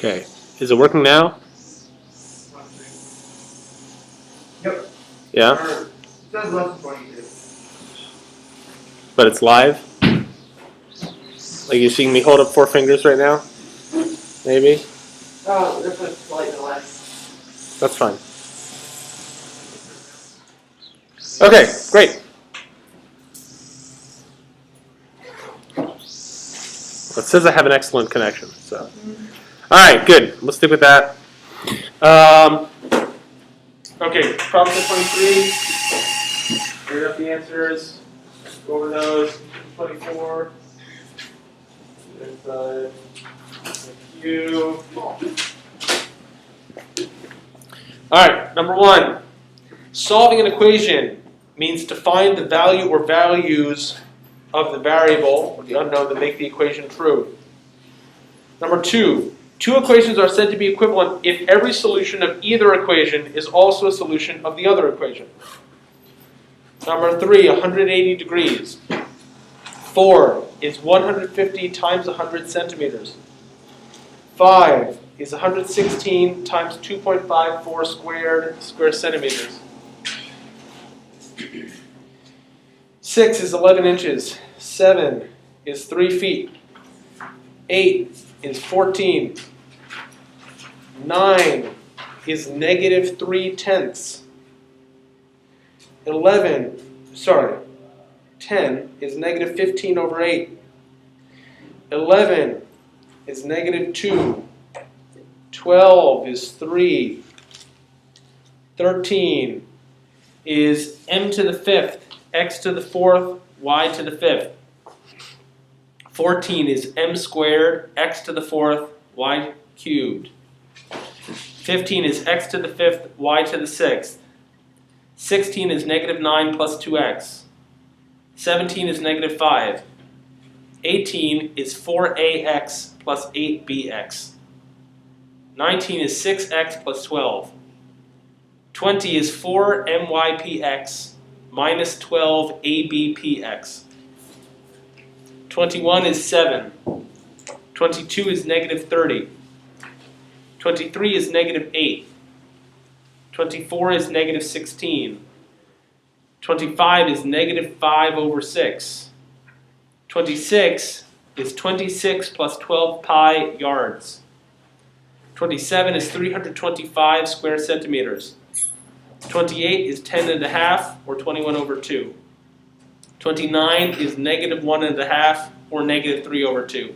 Okay. Is it working now? Yep. Yeah? Or, it says less than 22. But it's live? Like you're seeing me hold up 4 fingers right now? Maybe? Oh, this is slightly less. That's fine. Okay, great. It says I have an excellent connection. So, all right, good. Let's stick with that. Okay, problem set 23. Read up the answers. Go over those. 24. Inside. Q. All right, number 1. Solving an equation means to find the value or values of the variable or the unknown that make the equation true. Number 2, two equations are said to be equivalent if every solution of either equation is also a solution of the other equation. Number 3, 180 degrees. 4 is 150 times 100 centimeters. 5 is 116 times 2.54 square centimeters. 6 is 11 inches. 7 is 3 feet. 8 is 14. 9 is negative 3/10. 10 is negative 15 over 8. 11 is negative 2. 12 is 3. 13 is m to the 5th, x to the 4th, y to the 5th. 14 is m squared, x to the 4th, y cubed. 15 is x to the 5th, y to the 6th. 16 is negative 9 plus 2x. 17 is negative 5. 18 is 4ax plus 8bx. 19 is 6x plus 12. 20 is 4mypx minus 12abpx. 21 is 7. 22 is negative 30. 23 is negative 8. 24 is negative 16. 25 is negative 5 over 6. 26 is 26 plus 12 pi yards. 27 is 325 square centimeters. 28 is 10 and a half, or 21 over 2. 29 is negative 1 and a half, or negative 3 over 2.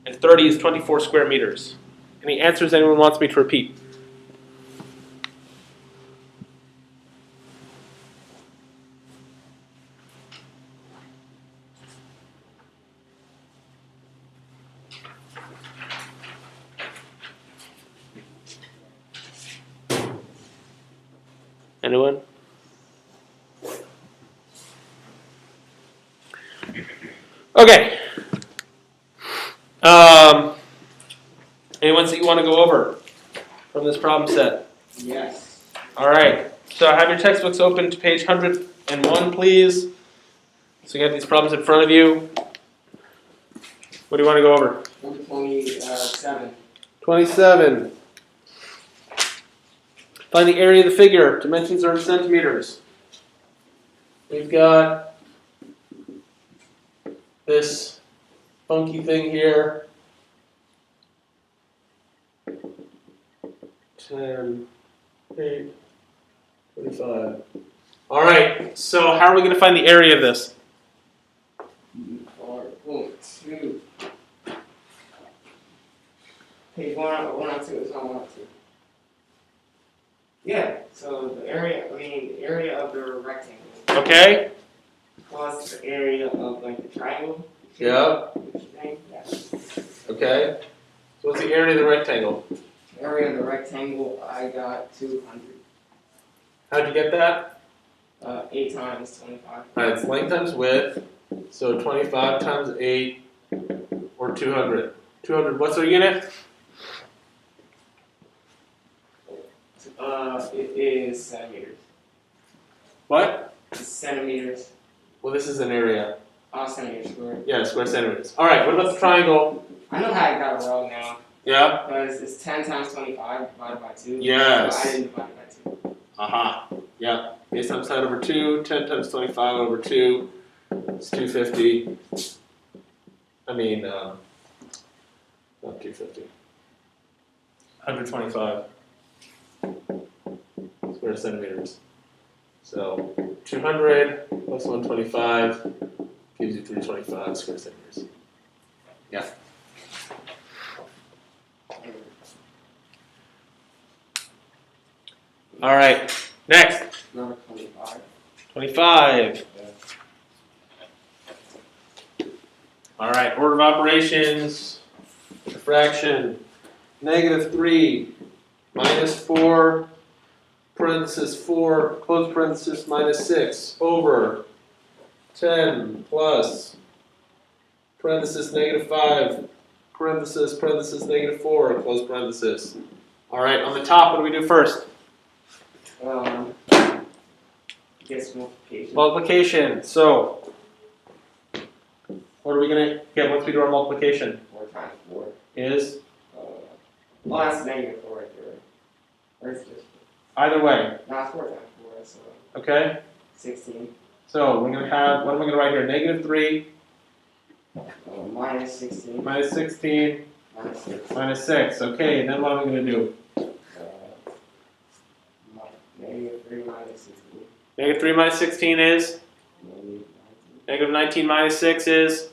And 30 is 24 square meters. Any answers anyone wants me to repeat? Anyone? Okay. Anyone that you want to go over from this problem set? Yes. All right. So have your textbooks open to page 101, please. So you have these problems in front of you. What do you want to go over? Number 27. 27. Find the area of the figure. Dimensions are in centimeters. We've got this funky thing here. 10, 8, 25. All right, so how are we going to find the area of this? 4.2. Page 102 is not 102. Yeah, so the area of the rectangle. Okay. Plus the area of like the triangle. Yeah. Thing. Yeah. Okay. So what's the area of the rectangle? Area of the rectangle, I got 200. How'd you get that? 8 times 25. All right, it's length times width. So 25 times 8, or 200. 200, what's our unit? It is centimeters. What? It's centimeters. Well, this is an area. Centimeters squared. Yeah, square centimeters. All right, what about the triangle? I know how I got it wrong now. Yeah. Because it's 10 times 25 divided by 2. Yes. But I didn't divide it by 2. Yeah. Base times height over 2. 10 times 25 over 2. It's 250. I mean, not 250. 125 square centimeters. So 200 plus 125 gives you 325 square centimeters. Yeah. All right. Next. Number 25. 25. All right. Order of operations. Fraction. -3 minus 4 parenthesis 4 close parenthesis minus 6 over 10 plus parenthesis -5 parenthesis -4 close parenthesis. All right. On the top, what do we do first? Guess multiplication. Multiplication. So, what are we going to get once we do our multiplication? 4 times 4. Is Well, that's -4 right there. Or it's just. either way. No, it's 4 times 4. That's Okay. 16. So we're going to have, what am I going to write here? -3 Minus 16. minus 16 Minus 6. minus 6. Okay, and then what am I going to do? -3 minus 16. -3 minus 16 is? -19 minus 6 is?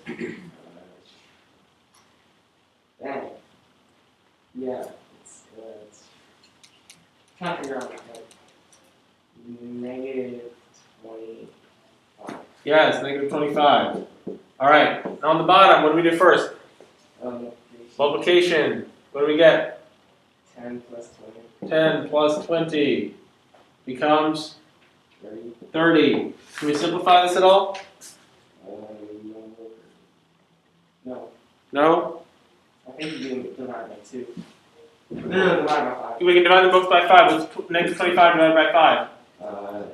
Dang. Yeah, it's trying to figure out my head. -25. Yeah, it's -25. All right, on the bottom, what do we do first? Multiplication. What do we get? 10 plus 20. 10 plus 20 becomes 30. 30. Can we simplify this at all? No. No? I think you can divide by 2. No, divide by 5. We can divide them both by 5. What's -25 divided by 5? -5.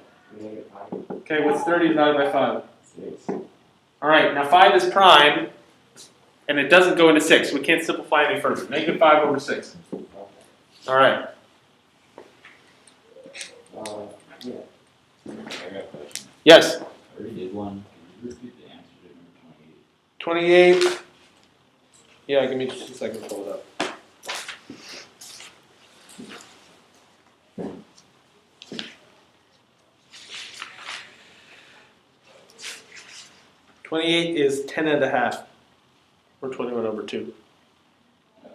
Okay, what's 30 divided by 5? 6. All right, now 5 is prime, and it doesn't go into 6. We can't simplify any further. -5 over 6. Okay. All right. Yeah. I got a question. Yes. I already did one. Can you repeat the answer to number 28? 28. Yeah, give me just a second to pull it up. $28 is 10.5, or 21 over 2. Okay.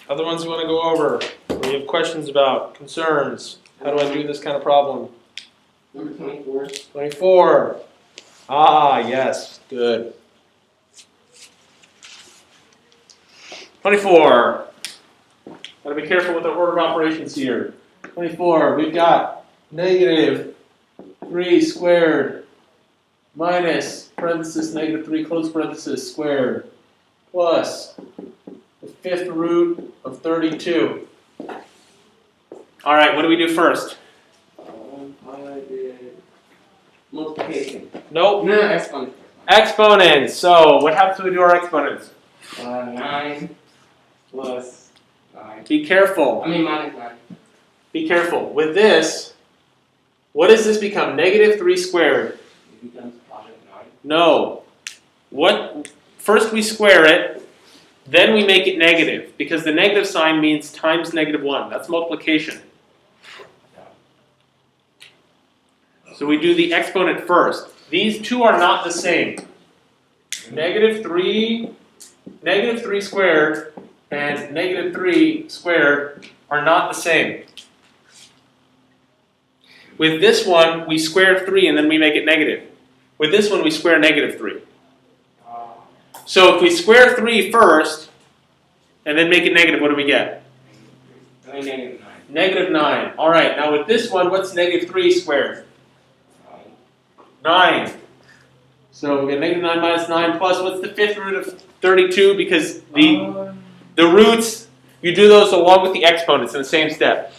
Other ones you want to go over, or you have questions about, concerns? How do I do this kind of problem? Number 24. 24. Ah, yes, good. 24. Gotta be careful with the order of operations here. 24, we've got -3 squared minus parenthesis -3 close parenthesis squared plus the 5th root of 32. All right, what do we do first? I did multiplication. Nope. No, exponent. Exponents. So what happens when we do our exponents? 9 plus 9. Be careful. I mean minus 9. Be careful. With this, what does this become? -3 squared. It becomes positive 9. No. What? First we square it, then we make it negative, because the negative sign means times -1. That's multiplication. So we do the exponent first. These two are not the same. -3 squared and -3 squared are not the same. With this one, we square 3 and then we make it negative. With this one, we square -3. So if we square 3 first and then make it negative, what do we get? I mean negative 9. -9. All right, now with this one, what's -3 squared? 9. So we get -9 minus 9 plus, what's the 5th root of 32? Because the roots, you do those along with the exponents in the same step.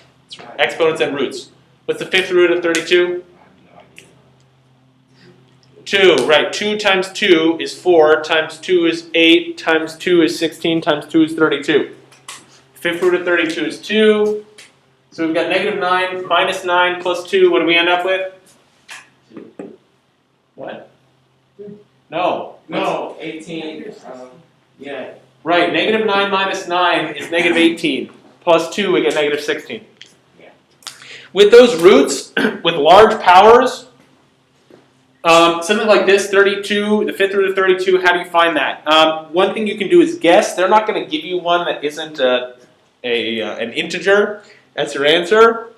Exponents and roots. What's the 5th root of 32? 2, right. 2 times 2 is 4, times 2 is 8, times 2 is 16, times 2 is 32. Fifth root of 32 is 2. So we've got negative 9 minus 9 plus 2. What do we end up with? What? No. No, 18. Yeah. Right, negative 9 minus 9 is negative 18. Plus 2, we get negative 16. Yeah. With those roots, with large powers, something like this, 32, the fifth root of 32, how do you find that? One thing you can do is guess. They're not going to give you one that isn't an integer. That's your answer.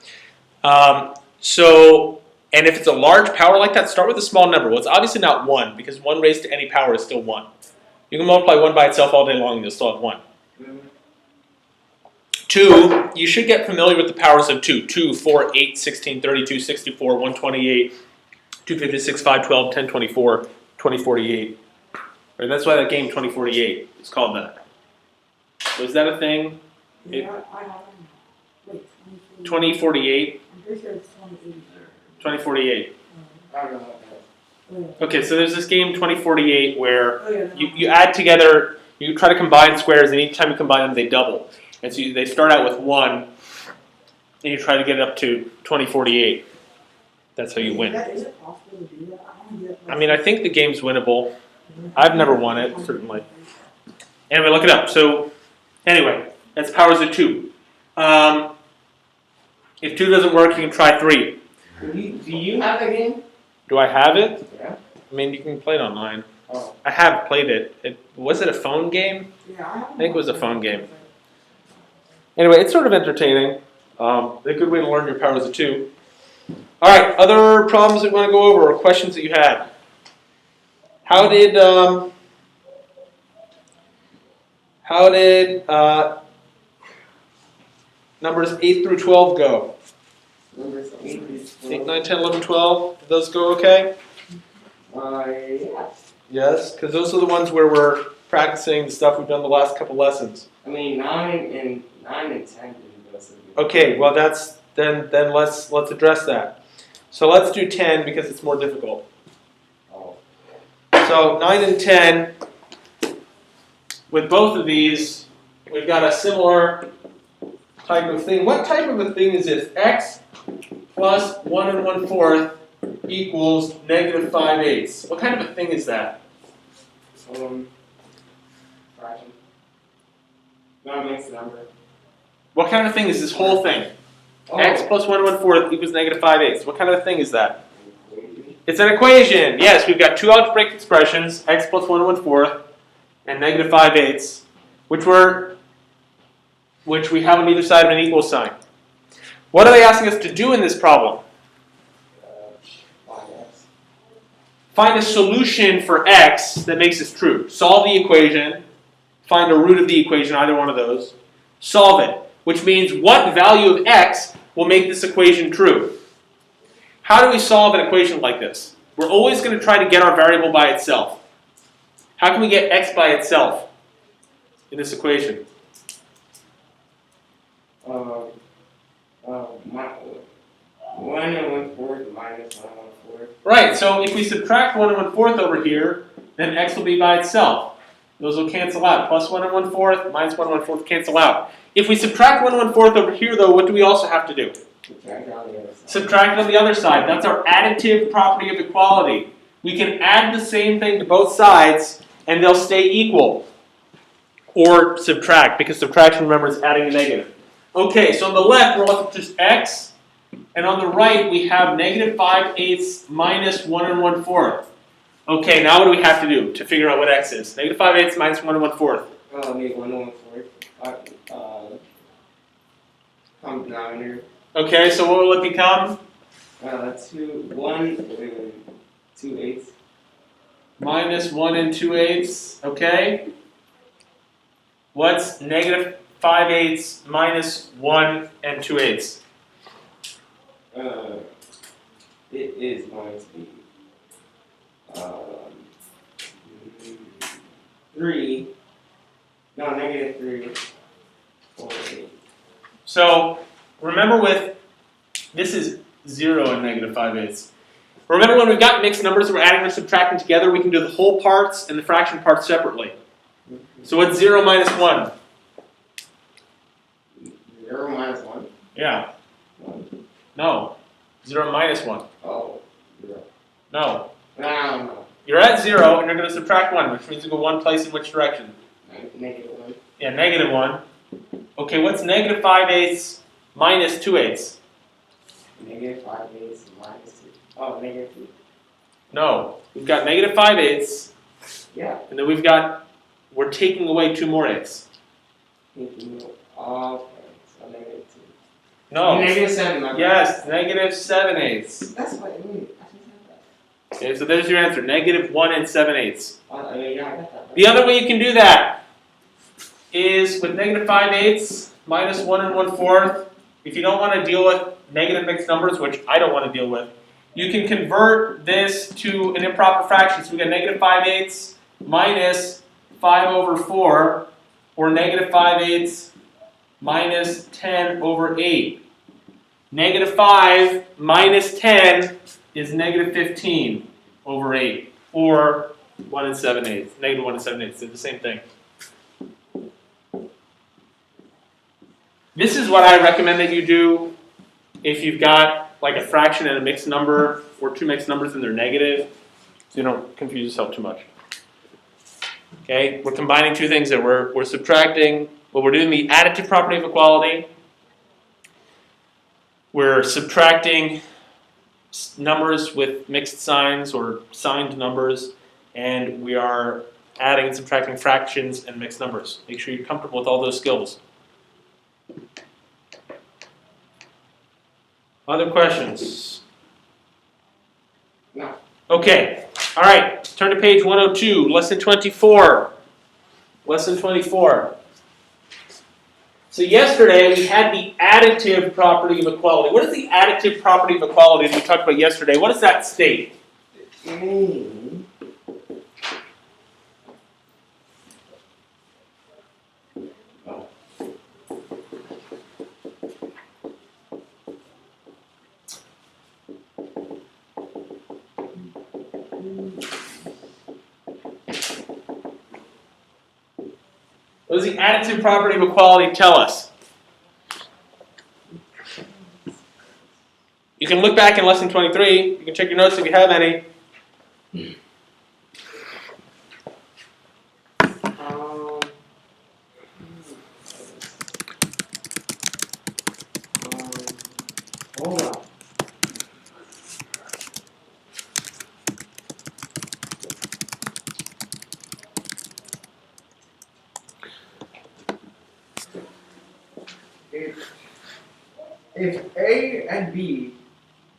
And if it's a large power like that, start with a small number. Well, it's obviously not 1, because 1 raised to any power is still 1. You can multiply 1 by itself all day long and you'll still have 1. 2, you should get familiar with the powers of 2. 2, 4, 8, 16, 32, 64, 128, 256, 512, 1024, 2048. Right, that's why that game 2048 is called that. So is that a thing? Yeah, I have wait, 2048? I'm pretty sure it's 2080. 2048. I don't know what that Okay, so there's this game 2048 where Oh, yeah, you add together, you try to combine squares, and each time you combine them, they double. And so they start out with 1, and you try to get it up to 2048. That's how you win. Is it possible to do that? I want to get I mean, I think the game's winnable. I've never won it, certainly. Anyway, look it up. So, anyway, that's powers of 2. If 2 doesn't work, you can try 3. Do you have the game? Do I have it? Yeah. I mean, you can play it online. Oh. I have played it. Was it a phone game? Yeah, I think it was a phone game. Anyway, it's sort of entertaining. A good way to learn your powers of 2. All right, other problems that you want to go over or questions that you had? How did numbers 8 through 12 go? Numbers 8 8, 9, 10, 11, 12. Did those go okay? Yeah. Yes, because those are the ones where we're practicing the stuff we've done the last couple lessons. I mean, 9 and 10 didn't go so good. Okay, well then let's address that. So let's do 10 because it's more difficult. Oh. So 9 and 10, with both of these, we've got a similar type of thing. What type of a thing is this? X plus 1 1/4 equals negative 5/8. What kind of a thing is that? Fraction. No, mixed number. What kind of thing is this whole thing? Oh. X plus 1 1/4 equals negative 5/8. What kind of a thing is that? It's an equation. Yes, we've got two algebraic expressions, x plus 1 1/4 and negative 5/8, which we have on either side of an equal sign. What are they asking us to do in this problem? Find a solution for x that makes this true. Solve the equation, find a root of the equation, either one of those, solve it, which means what value of x will make this equation true. How do we solve an equation like this? We're always going to try to get our variable by itself. How can we get x by itself in this equation? 1 1/4 minus 1 1/4. Right, so if we subtract 1 1/4 over here, then x will be by itself. Those will cancel out. Plus 1 1/4 minus 1 1/4 cancel out. If we subtract 1 1/4 over here, though, what do we also have to do? Subtract it on the other side. Subtract it on the other side. That's our additive property of equality. We can add the same thing to both sides, and they'll stay equal. Or subtract, because subtraction, remember, is adding a negative. Okay, so on the left, we're left with just x, and on the right, we have negative 5/8 minus 1 1/4. Okay, now what do we have to do to figure out what x is? Negative 5/8 minus 1 1/4. Make 1 1/4. Come down here. Okay, so what will it become? 1 and 2/8. Minus 1 2/8, okay? What's negative 5/8 minus 1 2/8? It is going to be 3. No, negative 3. 4, 8. So remember this is 0 and negative 5/8. Remember when we've got mixed numbers that we're adding or subtracting together, we can do the whole parts and the fraction parts separately. So what's 0 minus 1? 0 minus 1? Yeah. No. 0 minus 1. Oh, 0. No. I don't know. You're at 0 and you're going to subtract 1, which means you go one place in which direction? Negative 1. Yeah, negative 1. Okay, what's negative 5/8 minus 2/8? Negative 5/8 minus 2. Oh, negative 2. No. We've got negative 5/8, Yeah. and then we're taking away 2 more 8s. Okay, so negative 2. No. Negative 7. Yes, negative 7/8. That's what I mean. I just had Okay, so there's your answer, negative 1 and 7/8. that. Yeah, I got that. The other way you can do that is with negative 5/8 minus 1 and 1/4. If you don't want to deal with negative mixed numbers, which I don't want to deal with, you can convert this to an improper fraction. So we got negative 5/8 minus 5/4, or negative 5/8 minus 10/8. Negative 5 minus 10 is negative 15/8, or 1 and 7/8. Negative 1 and 7/8. They're the same thing. This is what I recommend that you do if you've got like a fraction and a mixed number, or 2 mixed numbers and they're negative, so you don't confuse yourself too much. Okay, we're combining 2 things there. We're subtracting, well, we're doing the additive property of equality. We're subtracting numbers with mixed signs or signed numbers, and we are adding and subtracting fractions and mixed numbers. Make sure you're comfortable with all those skills. Other questions? No. Okay, all right, turn to page 102, lesson 24. Lesson 24. So yesterday we had the additive property of equality. What is the additive property of equality that we talked about yesterday? What does that state? What does the additive property of equality tell us? You can look back in lesson 23. You can check your notes if you have any. Hold on. If A and B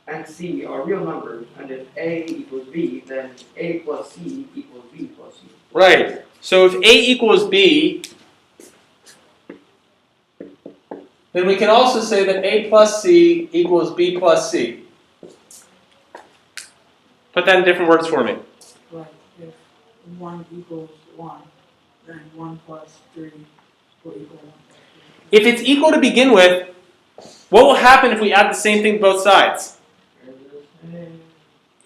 and C are real numbers, and if A equals B, then A plus C equals B plus C. Right. So if A equals B, then we can also say that A plus C equals B plus C. Put that in different words for me. Right, if 1 equals 1, then 1 plus 3 will equal 1 plus 3. If it's equal to begin with, what will happen if we add the same thing to both sides?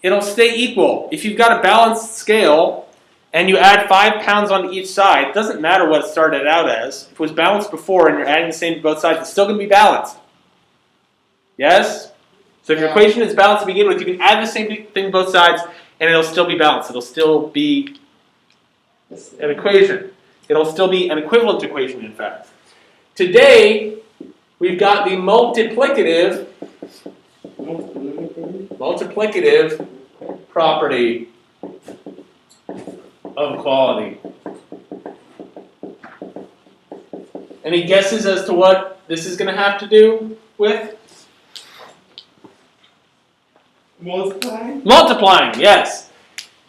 It'll stay equal. If you've got a balanced scale and you add 5 pounds on each side, it doesn't matter what it started out as. If it was balanced before and you're adding the same to both sides, it's still going to be balanced. Yes? So if your equation is balanced to begin with, you can add the same thing to both sides and it'll still be balanced. It'll still be an equation. It'll still be an equivalent equation, in fact. Today, we've got the multiplicative property of equality. Any guesses as to what this is going to have to do with? Multiplying? Multiplying, yes.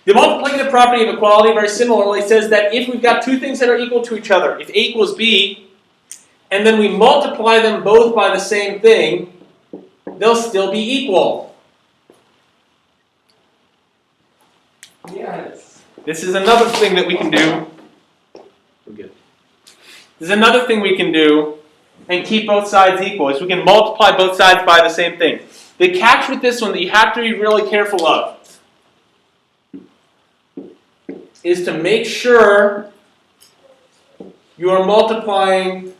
The multiplicative property of equality very similarly says that if we've got 2 things that are equal to each other, if A equals B, and then we multiply them both by the same thing, they'll still be equal. Yes. This is another thing that we can do. We're good. This is another thing we can do and keep both sides equal, is we can multiply both sides by the same thing. The catch with this one that you have to be really careful of is to make sure you are multiplying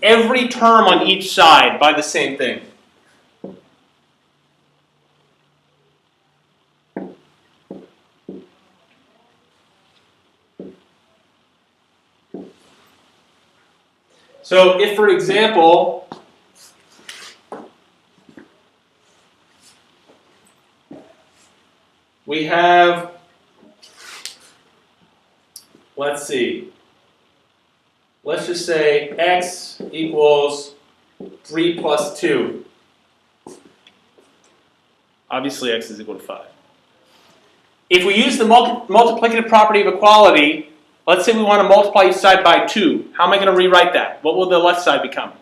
every term on each side by the same thing. So if, for example, we have, let's see, let's just say x equals 3 plus 2. Obviously x is equal to 5. If we use the multiplicative property of equality, let's say we want to multiply each side by 2. How am I going to rewrite that? What will the left side become?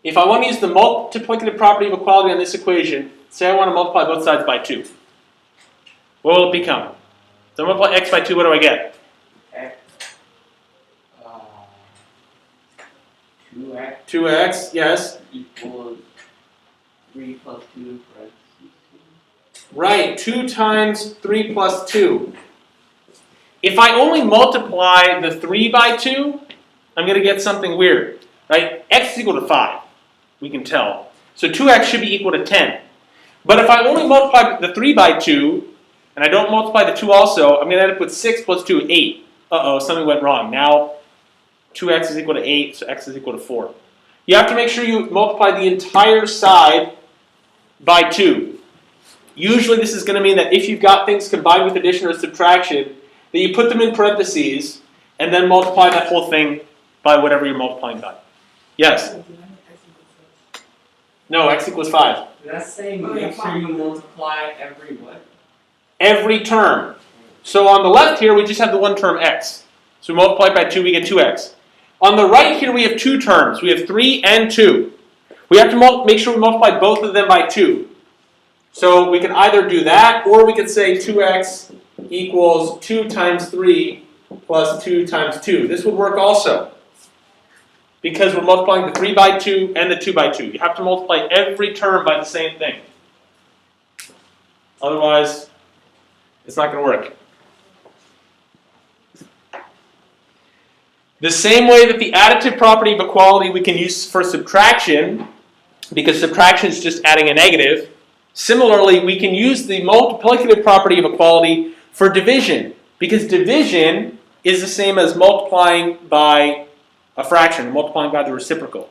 If I want to use the multiplicative property of equality on this equation, say I want to multiply both sides by 2. What will it become? So I multiply x by 2, what do I get? X. 2x 2x, yes. equals 3 plus 2 parentheses. Right, 2 times 3 plus 2. If I only multiply the 3 by 2, I'm going to get something weird. Right? X is equal to 5, we can tell. So 2x should be equal to 10. But if I only multiply the 3 by 2, and I don't multiply the 2 also, I'm going to end up with 6 plus 2, 8. Uh-oh, something went wrong. Now 2x is equal to 8, so x is equal to 4. You have to make sure you multiply the entire side by 2. Usually this is going to mean that if you've got things combined with addition or subtraction, that you put them in parentheses and then multiply that whole thing by whatever you're multiplying by. Yes? No, x equals 5. That's saying make sure you multiply every what? Every term. So on the left here, we just have the one term x. So we multiply by 2, we get 2x. On the right here, we have two terms. We have 3 and 2. We have to make sure we multiply both of them by 2. So we can either do that, or we could say 2x equals 2 times 3 plus 2 times 2. This would work also, because we're multiplying the 3 by 2 and the 2 by 2. You have to multiply every term by the same thing. Otherwise, it's not going to work. The same way that the additive property of equality we can use for subtraction, because subtraction is just adding a negative. Similarly, we can use the multiplicative property of equality for division, because division is the same as multiplying by a fraction, multiplying by the reciprocal.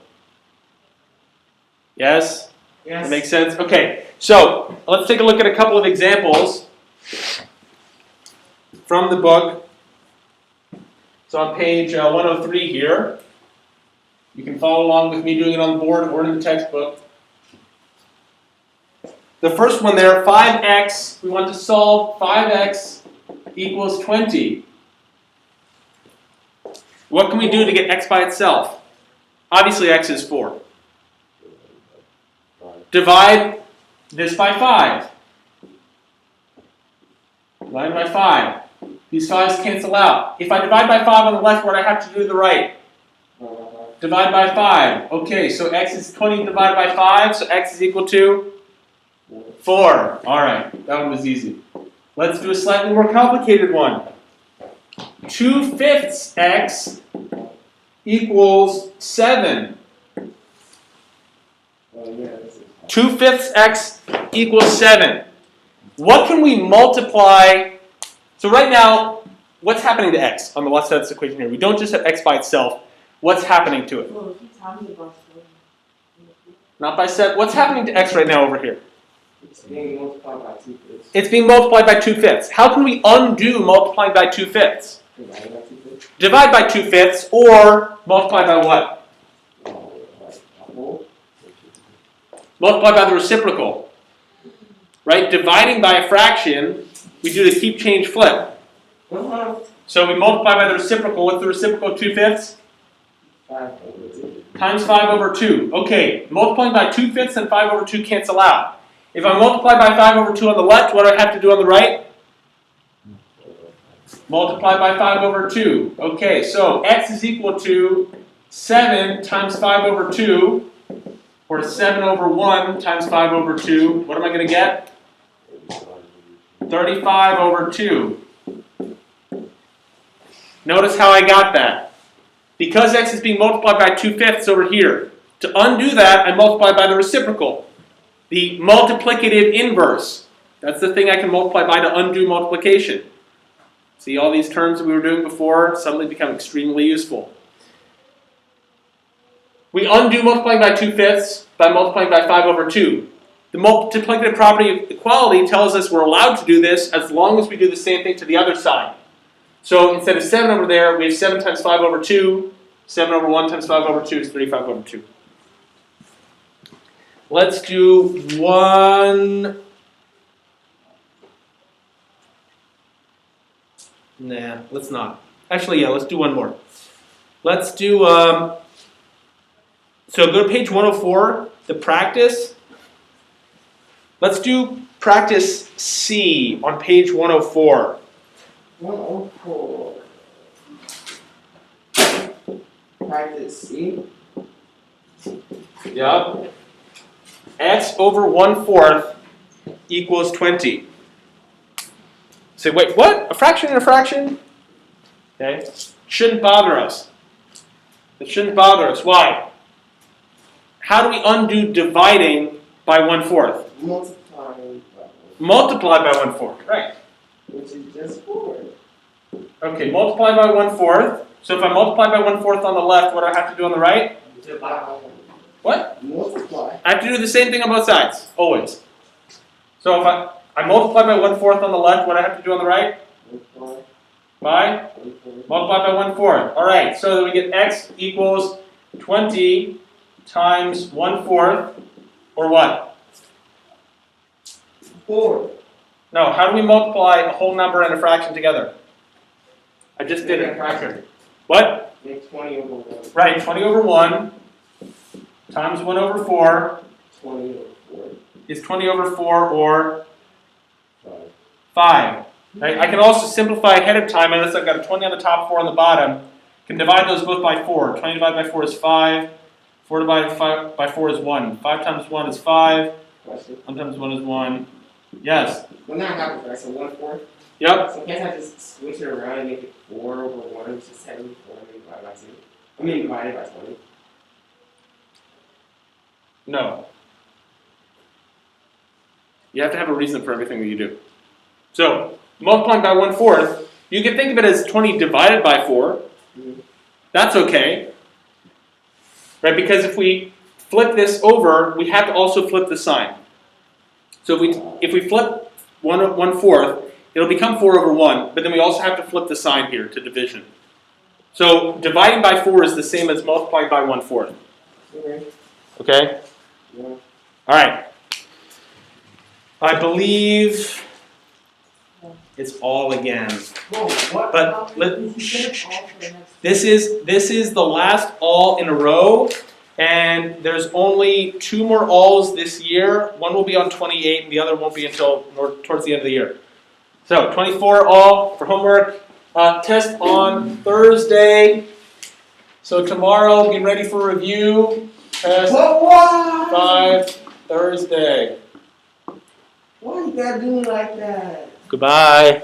Yes? Yes. That makes sense? Okay, so let's take a look at a couple of examples from the book. It's on page 103 here. You can follow along with me doing it on the board or in the textbook. The first one there, 5x, we want to solve 5x equals 20. What can we do to get x by itself? Obviously x is 4. Divide this by 5. Divide by 5. These 5's cancel out. If I divide by 5 on the left, what do I have to do to the right? Divide by 5. Okay, so x is 20 divided by 5, so x is equal to 4. Alright, that one was easy. Let's do a slightly more complicated one. 2/5 x equals 7. 2/5 x equals 7. What can we multiply? So right now, what's happening to x on the left side of this equation here? We don't just have x by itself. What's happening to it? Well, he tells me about Not by set. What's happening to x right now over here? It's being multiplied by 2/5. It's being multiplied by 2/5. How can we undo multiplying by 2/5? Divided by 2/5. Divide by 2/5 or multiply by what? Multiply by the reciprocal. Right? Dividing by a fraction, we do the keep, change, flip. So we multiply by the reciprocal. What's the reciprocal of 2/5? 5/2. Times 5 over 2. Okay, multiplying by 2/5 and 5 over 2 cancel out. If I multiply by 5 over 2 on the left, what do I have to do on the right? Multiply by 5 over 2. Okay, so x is equal to 7 times 5 over 2, or 7 over 1 times 5 over 2, what am I going to get? 35 over 2. Notice how I got that. Because x is being multiplied by 2/5 over here, to undo that, I multiply by the reciprocal. The multiplicative inverse. That's the thing I can multiply by to undo multiplication. See, all these terms that we were doing before suddenly become extremely useful. We undo multiplying by 2/5 by multiplying by 5 over 2. The multiplicative property of equality tells us we're allowed to do this as long as we do the same thing to the other side. So instead of 7 over there, we have 7 times 5 over 2. 7 over 1 times 5 over 2 is 35 over 2. Let's do one. Nah, let's not. Actually, yeah, let's do one more. Let's do, so go to page 104, the practice. Let's do practice C on page 104. 104. Practice C. Yup. X over 1/4 equals 20. Say, wait, what? A fraction and a fraction? Okay. Shouldn't bother us. It shouldn't bother us. Why? How do we undo dividing by 1/4? Multiply by 1/4. Right. Which is just 4. Okay, multiply by 1/4. So if I multiply by 1/4 on the left, what do I have to do on the right? Divide. What? Multiply. I have to do the same thing on both sides, always. So if I multiply by 1/4 on the left, what do I have to do on the right? Multiply. By? Multiply by 1/4. All right, so then we get x equals 20 times 1/4, or what? 4. No, how do we multiply a whole number and a fraction together? I just did it. Fraction. What? Make 20 over 1. Right, 20 over 1 times 1 over 4 20 over 4. is 20 over 4, or 5. 5. Right? I can also simplify ahead of time, unless I've got a 20 on the top, 4 on the bottom. Can divide those both by 4. 20 divided by 4 is 5. 4 divided by 4 is 1. 5 times 1 is 5. Question. 1 times 1 is 1. Yes. When that happens, right? So 1/4. Yep. So can't I just switch it around and make it 4 over 1, which is 74, and divided by 2? I mean, divided by 20. No. You have to have a reason for everything that you do. So, multiplying by 1/4, you can think of it as 20 divided by 4. Mhm. That's okay. Right? Because if we flip this over, we have to also flip the sign. So if we flip 1/4, it'll become 4 over 1, but then we also have to flip the sign here to division. So dividing by 4 is the same as multiplying by 1/4. Okay. Okay? Yeah. All right. I believe it's all again. Whoa, what? But let- Did you get it all for the next? This is the last all in a row, and there's only 2 more alls this year. One will be on 28, and the other won't be until towards the end of the year. So 24 all for homework. Test on Thursday. So tomorrow, be ready for review. Test But why? 5 Thursday. Why you gotta do it like that? Goodbye.